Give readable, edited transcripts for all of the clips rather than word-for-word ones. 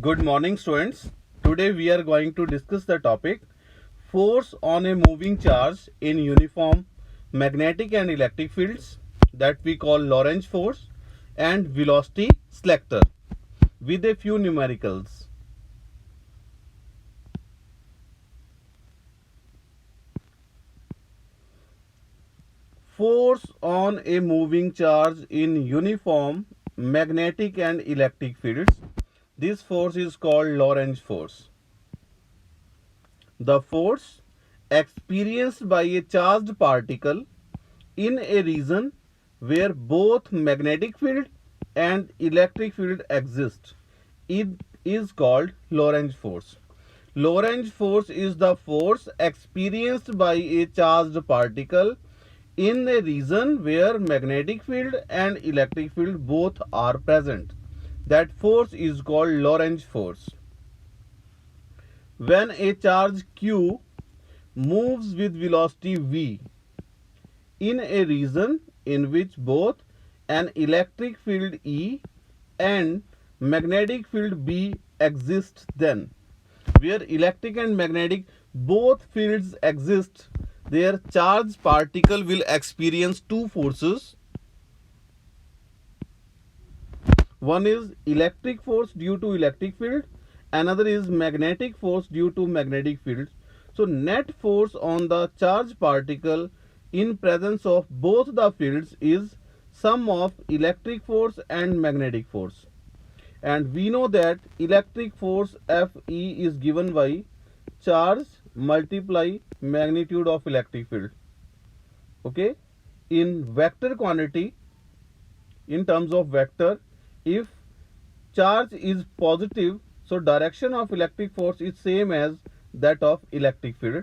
Good morning, students. Today we are going to discuss the topic force on a moving charge in uniform magnetic and electric fields that we call Lorentz force and velocity selector with a few numericals. Force on a moving charge in uniform magnetic and electric fields. This force is called Lorentz force. The force experienced by a charged particle in a region where both magnetic field and electric field exist is called Lorentz force. Lorentz force is the force experienced by a charged particle in a region where magnetic field and electric field both are present. That force is called Lorentz force. When a charge Q moves with velocity v in a region in which both an electric field E and magnetic field B exist, then where electric and magnetic both fields exist, their charged particle will experience two forces. One is electric force due to electric field, another is magnetic force due to magnetic field. So net force on the charged particle in presence of both the fields is sum of electric force and magnetic force. And we know that electric force Fe is given by charge multiply magnitude of electric field. Okay, in vector quantity, in terms of vector, if charge is positive, so direction of electric force is same as that of electric field,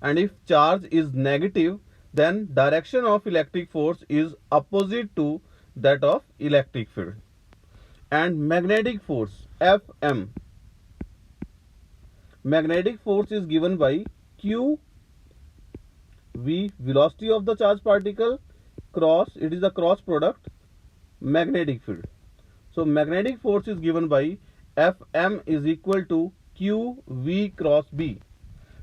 and if charge is negative, then direction of electric force is opposite to that of electric field. And magnetic force Fm, magnetic force is given by q v, velocity of the charged particle, cross, it is the cross product, magnetic field. So magnetic force is given by Fm is equal to q v cross b.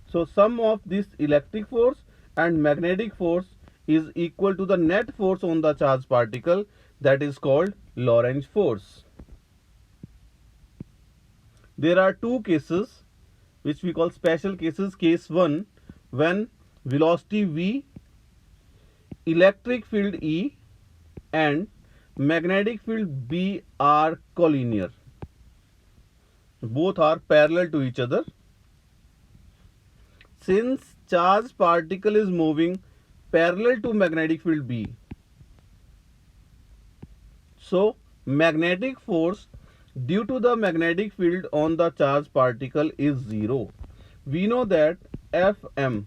So sum of this electric force and magnetic force is equal to the net force on the charged particle, that is called Lorentz force. There are two cases which we call special cases. Case 1, when velocity v, electric field E and magnetic field B are collinear, both are parallel to each other. Since charged particle is moving parallel to magnetic field B, so magnetic force due to the magnetic field on the charged particle is 0. We know that Fm,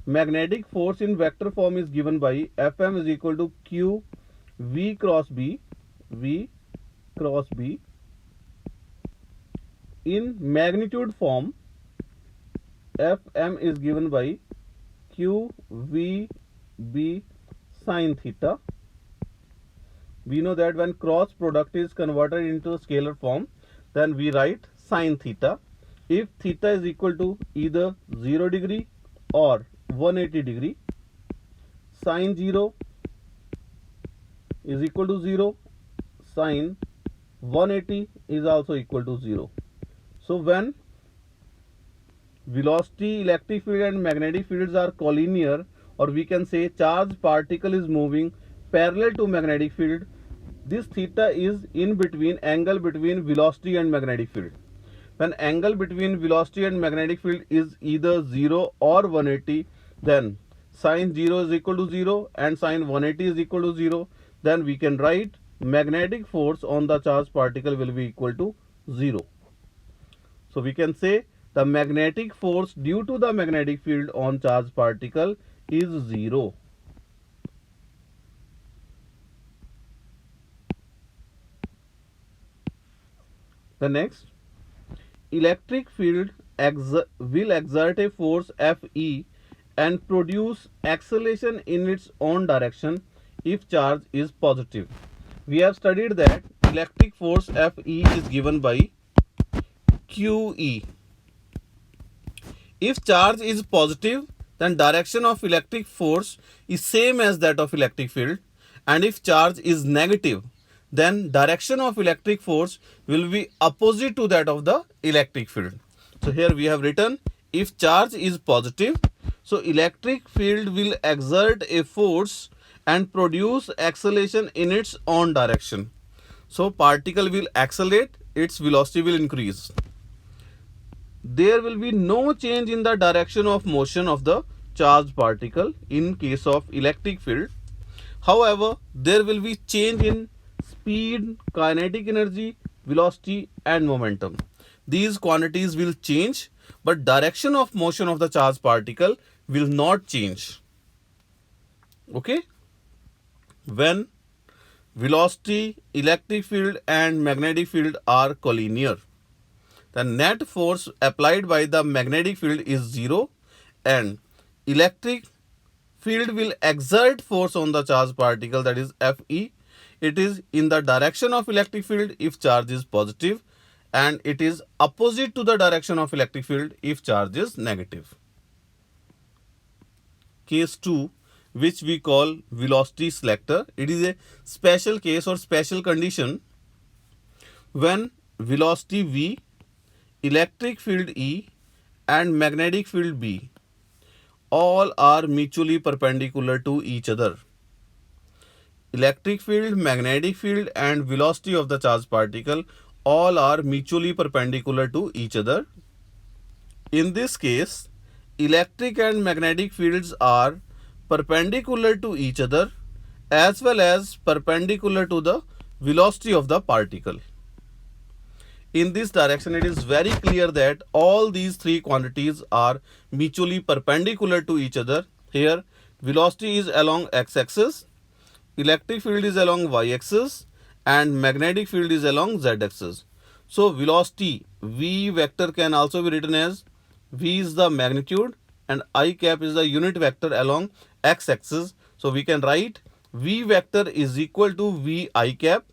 magnetic force in vector form, is given by Fm is equal to q v cross b, v cross b. In magnitude form, Fm is given by q v b sin theta. We know that when cross product is converted into scalar form, then we write sin theta. If theta is equal to either 0 degree or 180 degree, sin 0 is equal to 0, sin 180 is also equal to 0. So when velocity, electric field and magnetic fields are collinear, or we can say charged particle is moving parallel to magnetic field, this theta is in between, angle between velocity and magnetic field. When angle between velocity and magnetic field is either 0 or 180, then sin 0 is equal to 0 and sin 180 is equal to 0. Then we can write magnetic force on the charged particle will be equal to 0. So we can say the magnetic force due to the magnetic field on charged particle is 0. The next, electric field will exert a force Fe and produce acceleration in its own direction if charge is positive. We have studied that electric force Fe is given by QE. If charge is positive, then direction of electric force is same as that of electric field, and if charge is negative, then direction of electric force will be opposite to that of the electric field. So here we have written, if charge is positive, so electric field will exert a force and produce acceleration in its own direction. So particle will accelerate, its velocity will increase. There will be no change in the direction of motion of the charged particle in case of electric field. However, there will be change in speed, kinetic energy, velocity and momentum. These quantities will change, but direction of motion of the charged particle will not change. Okay? When velocity, electric field and magnetic field are collinear, the net force applied by the magnetic field is 0 and electric field will exert force on the charged particle, that is Fe. It is in the direction of electric field if charge is positive, and it is opposite to the direction of electric field if charge is negative. Case 2, which we call velocity selector, it is a special case or special condition when velocity V, electric field E and magnetic field B all are mutually perpendicular to each other. Electric field, magnetic field and velocity of the charged particle all are mutually perpendicular to each other. In this case, electric and magnetic fields are perpendicular to each other as well as perpendicular to the velocity of the particle. In this direction, it is very clear that all these three quantities are mutually perpendicular to each other. Here, velocity is along x-axis, electric field is along y-axis and magnetic field is along z-axis. So, velocity V vector can also be written as V is the magnitude and I cap is the unit vector along x-axis. So, we can write V vector is equal to V I cap.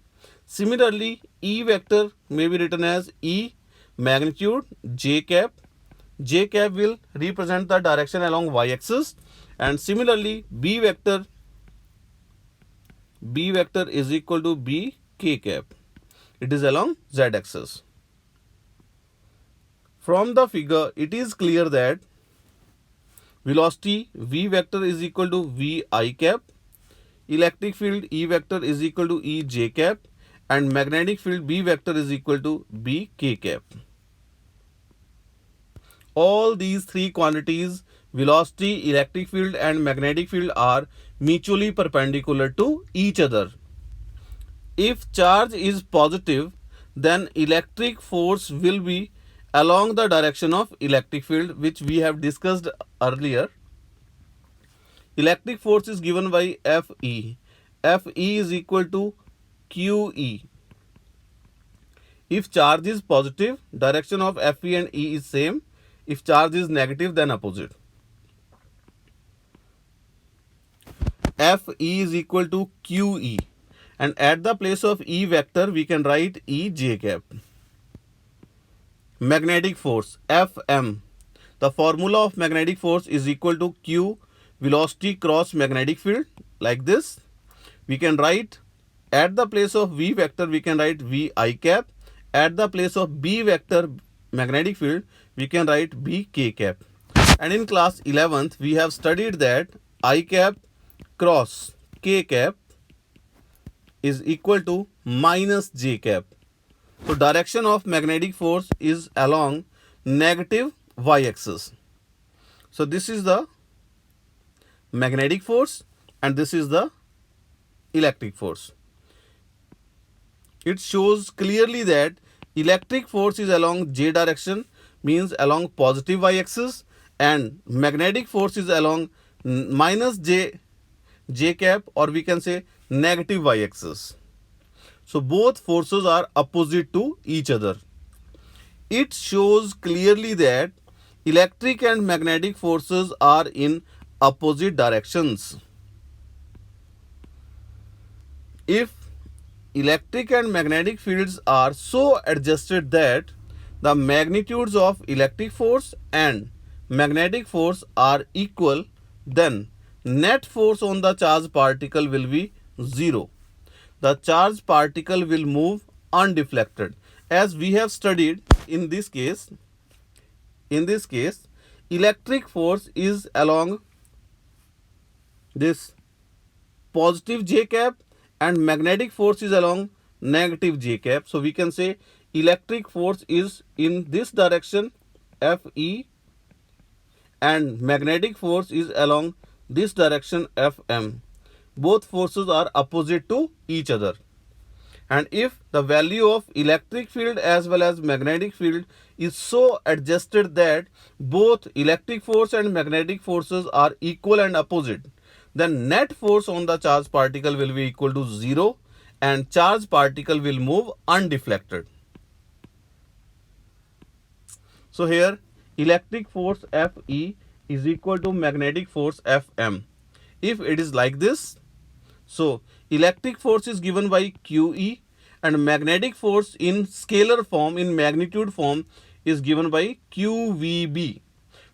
Similarly, E vector may be written as E magnitude J cap. J cap will represent the direction along y-axis, and similarly B vector is equal to B K cap. It is along z-axis. From the figure, it is clear that velocity V vector is equal to V I cap, electric field E vector is equal to E J cap, and magnetic field B vector is equal to B K cap. All these three quantities, velocity, electric field and magnetic field, are mutually perpendicular to each other. If charge is positive, then electric force will be along the direction of electric field, which we have discussed earlier. Electric force is given by Fe. Fe is equal to QE. If charge is positive, direction of Fe and E is same. If charge is negative, then opposite. Fe is equal to QE, and at the place of E vector we can write E J cap. Magnetic force Fm. The formula of magnetic force is equal to Q velocity cross magnetic field, like this. We can write at the place of V vector we can write V I cap. At the place of B vector magnetic field we can write B K cap. And in class 11th we have studied that I cap cross K cap is equal to minus J cap. So direction of magnetic force is along negative y-axis. So this is the magnetic force and this is the electric force. It shows clearly that electric force is along J direction, means along positive y-axis, and magnetic force is along minus J cap, or we can say negative y-axis. So both forces are opposite to each other. It shows clearly that electric and magnetic forces are in opposite directions. If electric and magnetic fields are so adjusted that the magnitudes of electric force and magnetic force are equal, then net force on the charged particle will be 0. The charged particle will move undeflected. As we have studied in this case, electric force is along this positive j cap and magnetic force is along negative j cap. So we can say electric force is in this direction Fe and magnetic force is along this direction Fm. Both forces are opposite to each other. And if the value of electric field as well as magnetic field is so adjusted that both electric force and magnetic forces are equal and opposite, then net force on the charged particle will be equal to 0 and charged particle will move undeflected. So here electric force Fe is equal to magnetic force Fm. If it is like this, so electric force is given by QE and magnetic force in scalar form, in magnitude form, is given by QVB.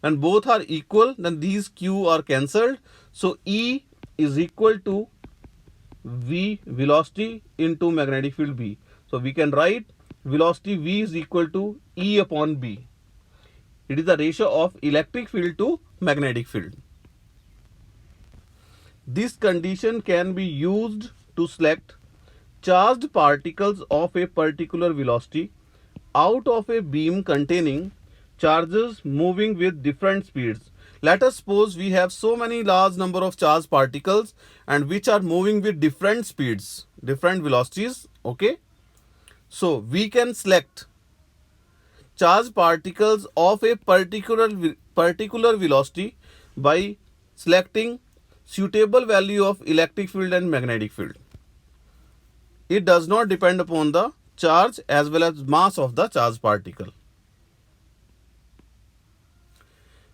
When both are equal, then these Q are cancelled. So E is equal to V velocity into magnetic field B. So we can write velocity V is equal to E upon B. It is the ratio of electric field to magnetic field. This condition can be used to select charged particles of a particular velocity out of a beam containing charges moving with different speeds. Let us suppose we have so many large number of charged particles and which are moving with different speeds, different velocities. Okay. So we can select charged particles of a particular velocity by selecting suitable value of electric field and magnetic field. It does not depend upon the charge as well as mass of the charged particle.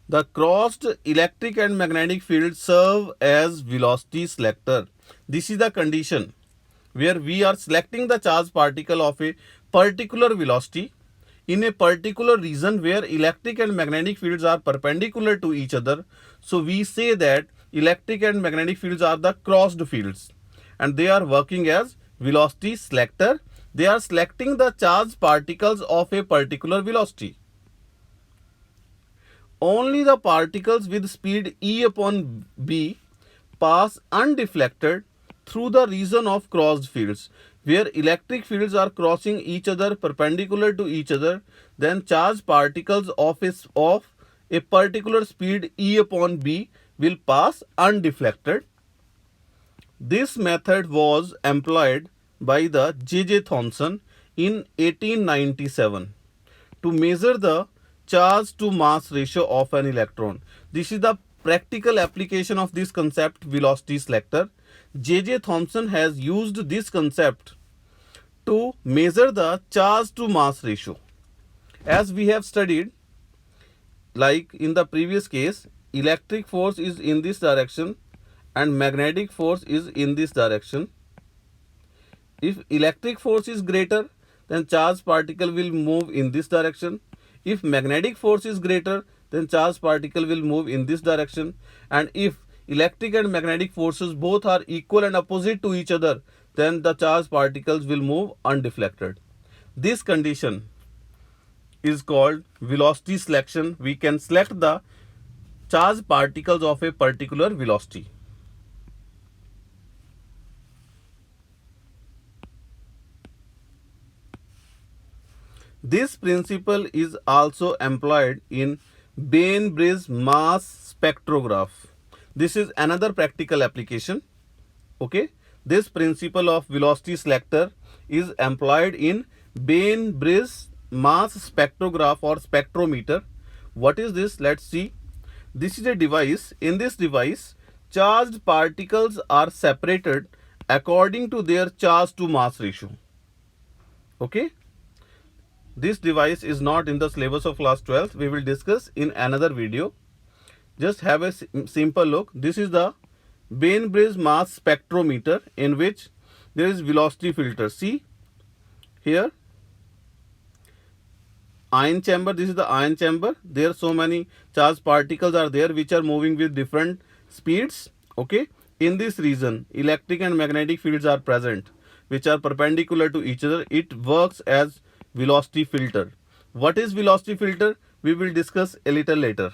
The crossed electric and magnetic field serve as velocity selector. This is the condition where we are selecting the charged particle of a particular velocity in a particular region where electric and magnetic fields are perpendicular to each other. So we say that electric and magnetic fields are the crossed fields and they are working as velocity selector. They are selecting the charged particles of a particular velocity. Only the particles with speed E upon B pass undeflected through the region of crossed fields. Where electric fields are crossing each other perpendicular to each other, then charged particles of a particular speed E upon B will pass undeflected. This method was employed by the J.J. Thomson in 1897 to measure the charge to mass ratio of an electron. This is the practical application of this concept, velocity selector. J.J. Thomson has used this concept to measure the charge to mass ratio. As we have studied, like in the previous case, electric force is in this direction and magnetic force is in this direction. If electric force is greater, then charged particle will move in this direction. If magnetic force is greater, then charged particle will move in this direction. And if electric and magnetic forces both are equal and opposite to each other, then the charged particles will move undeflected. This condition is called velocity selection. We can select the charged particles of a particular velocity. This principle is also employed in Bainbridge mass spectrograph. This is another practical application. Okay. This principle of velocity selector is employed in Bainbridge mass spectrograph or spectrometer. What is this? Let's see. This is a device. In this device, charged particles are separated according to their charge to mass ratio. Okay. This device is not in the syllabus of class 12th. We will discuss in another video. Just have a simple look. This is the Bainbridge mass spectrometer in which there is velocity filter. See here, ion chamber. This is the ion chamber. There so many charged particles are there which are moving with different speeds. Okay. In this region, electric and magnetic fields are present which are perpendicular to each other. It works as velocity filter. What is velocity filter? We will discuss a little later.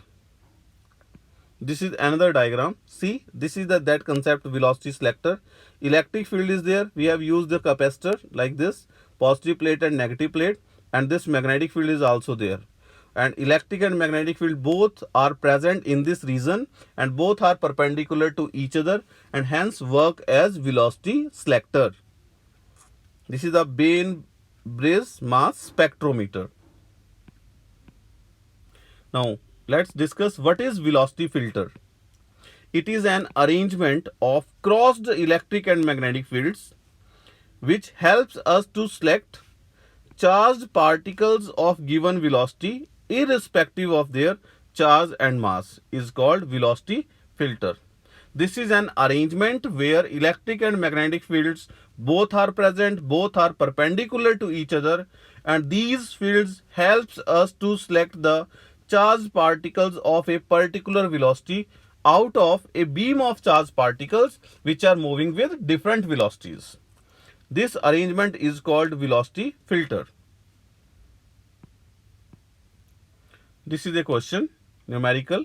This is another diagram. See, this is that concept, velocity selector. Electric field is there. We have used the capacitor like this, positive plate and negative plate, and this magnetic field is also there. And electric and magnetic field both are present in this region and both are perpendicular to each other and hence work as velocity selector. This is the Bain-Bridge mass spectrometer. Now, let's discuss what is velocity filter. It is an arrangement of crossed electric and magnetic fields which helps us to select charged particles of given velocity irrespective of their charge and mass is called velocity filter. This is an arrangement where electric and magnetic fields both are present, both are perpendicular to each other, and these fields helps us to select the charged particles of a particular velocity out of a beam of charged particles which are moving with different velocities. This arrangement is called velocity filter. This is a question, numerical.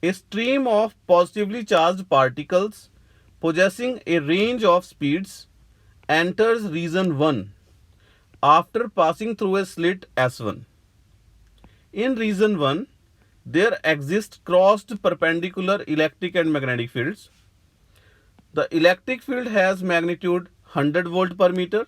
A stream of positively charged particles possessing a range of speeds enters region 1 after passing through a slit S1. In region 1, there exist crossed perpendicular electric and magnetic fields. The electric field has magnitude 100 volt per meter.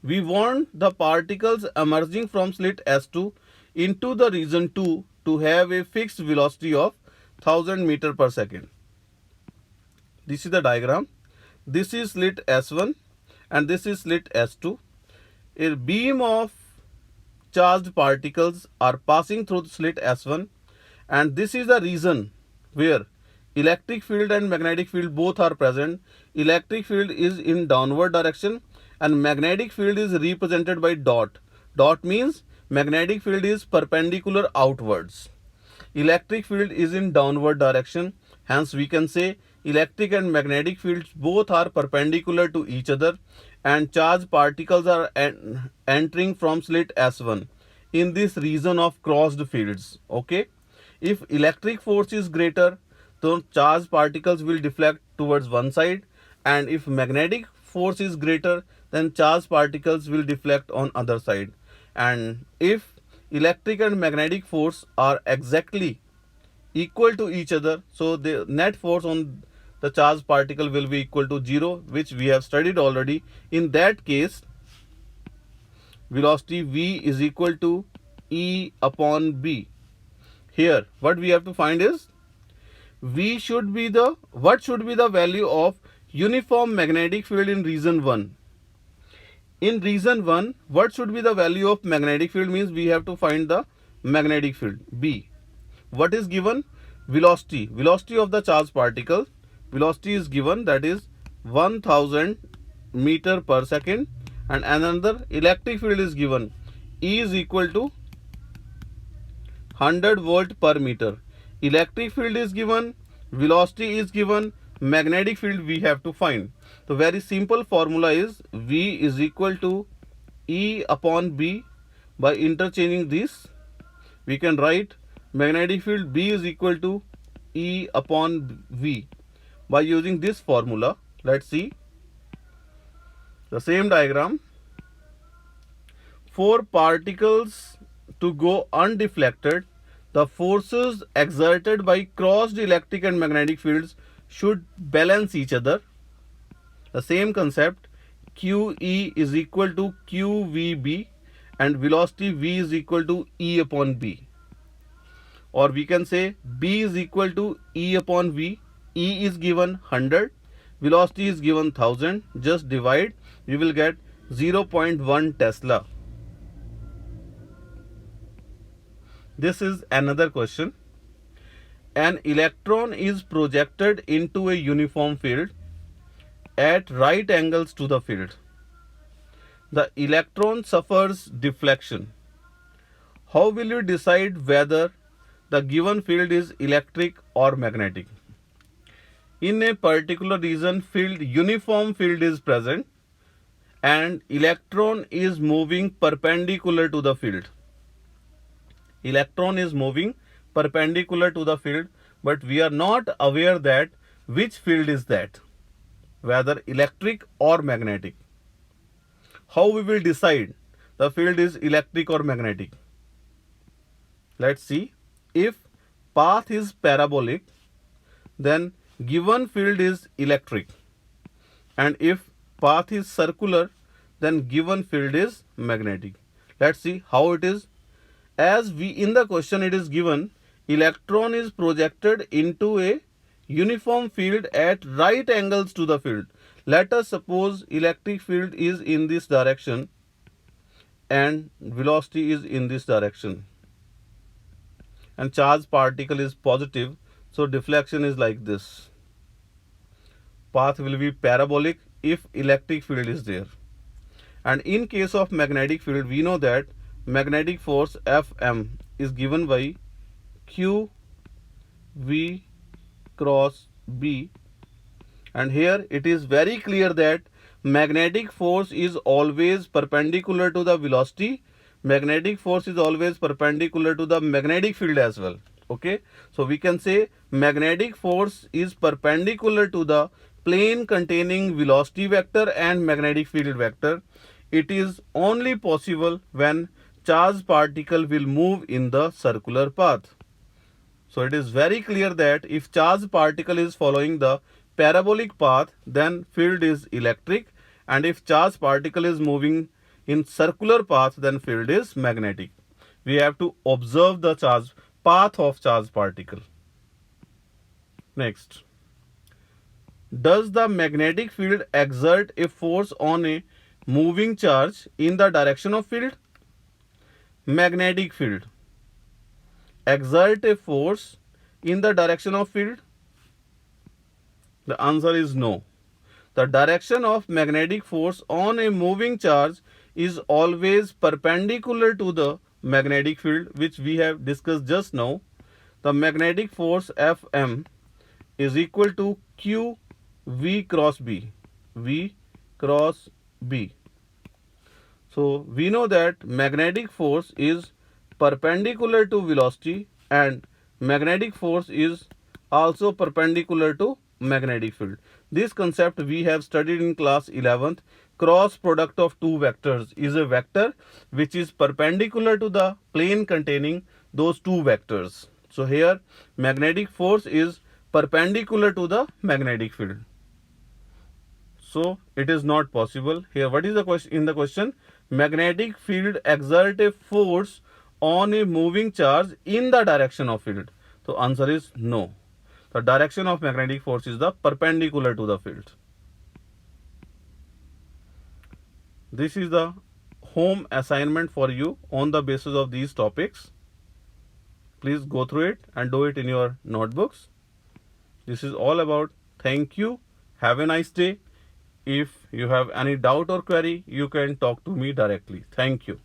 We want the particles emerging from slit S2 into the region 2 to have a fixed velocity of 1000 meter per second. This is the diagram. This is slit S1 and this is slit S2. A beam of charged particles are passing through the slit S1 and this is the region where electric field and magnetic field both are present. Electric field is in downward direction and magnetic field is represented by dot. Dot means magnetic field is perpendicular outwards. Electric field is in downward direction. Hence we can say electric and magnetic fields both are perpendicular to each other and charged particles are entering from slit S1 in this region of crossed fields. Okay. If electric force is greater, then charged particles will deflect towards one side, and if magnetic force is greater, then charged particles will deflect on other side. And if electric and magnetic force are exactly equal to each other, so the net force on the charged particle will be equal to 0, which we have studied already. In that case, velocity V is equal to E upon B. Here what we have to find is what should be the value of uniform magnetic field in region 1. In region 1, what should be the value of magnetic field means we have to find the magnetic field B. What is given? Velocity of the charged particle. Velocity is given, that is 1000 meter per second, and another electric field is given, E is equal to 100 volt per meter. Electric field is given, velocity is given, magnetic field we have to find. So very simple formula is V is equal to E upon B. By interchanging this, we can write magnetic field B is equal to E upon V. By using this formula, let's see the same diagram. For particles to go undeflected, the forces exerted by crossed electric and magnetic fields should balance each other. The same concept, QE is equal to QVB and velocity V is equal to E upon B. Or we can say B is equal to E upon V. E is given 100, velocity is given 1000. Just divide, we will get 0.1 Tesla. This is another question. An electron is projected into a uniform field at right angles to the field. The electron suffers deflection. How will you decide whether the given field is electric or magnetic? In a particular region, uniform field is present and electron is moving perpendicular to the field. Electron is moving perpendicular to the field, but we are not aware that which field is that, whether electric or magnetic. How we will decide the field is electric or magnetic? Let's see. If path is parabolic, then given field is electric, and if path is circular, then given field is magnetic. Let's see how it is. As we in the question it is given, electron is projected into a uniform field at right angles to the field. Let us suppose electric field is in this direction and velocity is in this direction, and charge particle is positive, so deflection is like this. Path will be parabolic if electric field is there. And in case of magnetic field, we know that magnetic force Fm is given by Q V cross B, and here it is very clear that magnetic force is always perpendicular to the velocity. Magnetic force is always perpendicular to the magnetic field as well. Okay, so we can say magnetic force is perpendicular to the plane containing velocity vector and magnetic field vector. It is only possible when charged particle will move in the circular path. So it is very clear that if charged particle is following the parabolic path, then field is electric, and if charged particle is moving in circular path, then field is magnetic. We have to observe the charge path of charged particle. Next, does the magnetic field exert a force on a moving charge in the direction of field? Magnetic field exert a force in the direction of field? The answer is no. The direction of magnetic force on a moving charge is always perpendicular to the magnetic field, which we have discussed just now. The magnetic force Fm is equal to Q V cross B. V cross B. So we know that magnetic force is perpendicular to velocity, and magnetic force is also perpendicular to magnetic field. This concept we have studied in class 11th. Cross product of two vectors is a vector which is perpendicular to the plane containing those two vectors. So here magnetic force is perpendicular to the magnetic field. So it is not possible. Here what is the question in the question? Magnetic field exert a force on a moving charge in the direction of field. So answer is no. The direction of magnetic force is the perpendicular to the field. This is the home assignment for you on the basis of these topics. Please go through it and do it in your notebooks. This is all about. Thank you. Have a nice day. If you have any doubt or query, you can talk to me directly. Thank you.